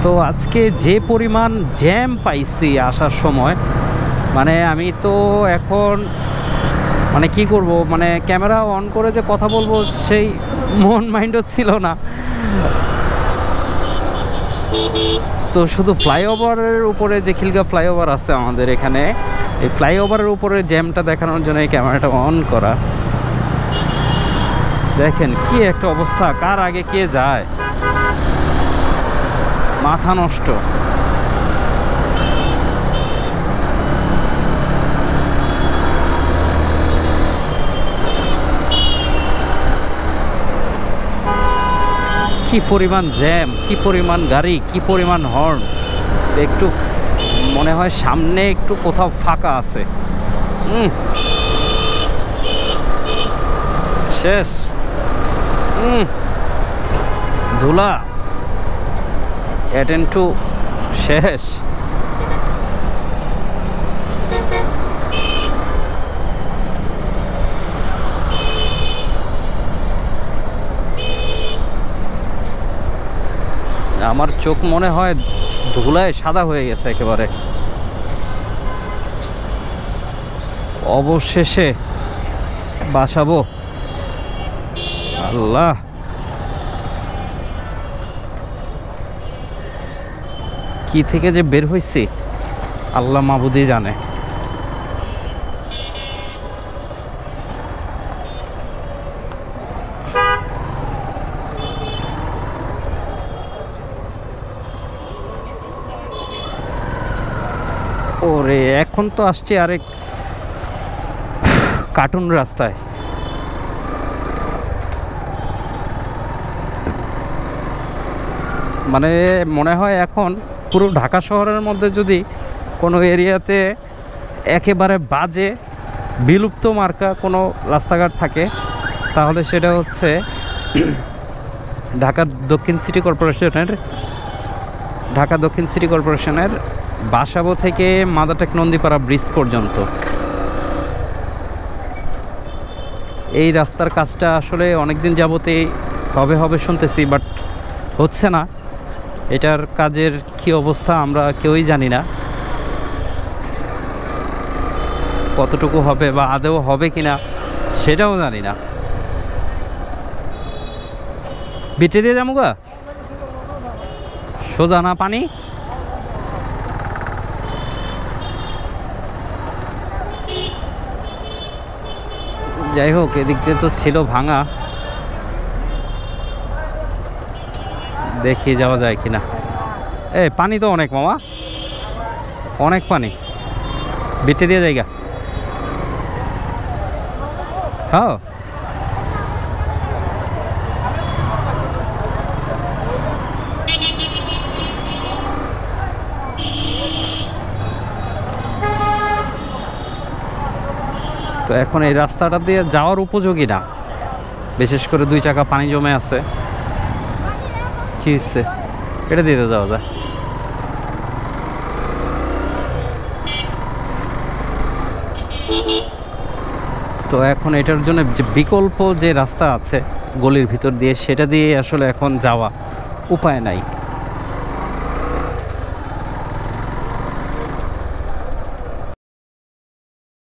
তো আজকে যে পরিমাণ জ্যাম পাইছি আসার সময়, মানে আমি তো এখন মানে কি করব, মানে ক্যামেরা অন করে যে কথা বলবো সেই মন মাইন্ডও ছিল না। তো শুধু ফ্লাইওভারের উপরে যে খিলগা ফ্লাইওভার আছে আমাদের এখানে, এই ফ্লাইওভারের উপরে জ্যামটা দেখানোর জন্য এই ক্যামেরাটা অন করা। দেখেন কি একটা অবস্থা, কার আগে কে যায়, মাথা নষ্ট। কি পরিমাণ জ্যাম, কি পরিমাণ গাড়ি, কি পরিমাণ হর্ন। একটু মনে হয় সামনে একটু কোথাও ফাঁকা আছে। শেষ। ধুলা টু শেষ। আমার চোখ মনে হয় ধুলায় সাদা হয়ে গেছে একেবারে। অবশেষে বাসাবো। আল্লাহ, কি থেকে যে বের হইছি আল্লাহ মাবুদই জানে। ওরে এখন তো আসছে আরেক কার্টুন রাস্তায়। মানে মনে হয় এখন পুরো ঢাকা শহরের মধ্যে যদি কোনো এরিয়াতে একেবারে বাজে বিলুপ্ত মার্কা কোনো রাস্তাঘাট থাকে, তাহলে সেটা হচ্ছে ঢাকা দক্ষিণ সিটি কর্পোরেশনের বাসাবো থেকে মাদারটেক নন্দীপাড়া ব্রিজ পর্যন্ত এই রাস্তার কাজটা আসলে অনেক দিন যাবতেই হবে শুনতেছি, বাট হচ্ছে না। এটার কাজের কি অবস্থা আমরা কেউই জানি না, কতটুকু হবে বা আদৌ হবে কিনা সেটাও জানি না। বিটে দিয়ে যাবো গা সোজা না পানি। যাই হোক, এদিক দিয়ে তো ছিল ভাঙা, দেখি যাওয়া যায় কিনা। পানি তো অনেক মামা, অনেক পানি। বিটে দিয়ে জায়গা হ্যাঁ। তো এখন এই রাস্তাটা দিয়ে যাওয়ার উপযোগী না, বিশেষ করে 2 চাকা পানি জমে আছে। কি হচ্ছে, এটা দিয়ে যাওয়া যায়। তো এখন এটার জন্য যে বিকল্প যে রাস্তা আছে গলির ভিতর দিয়ে, সেটা দিয়ে আসলে এখন যাওয়া উপায় নাই।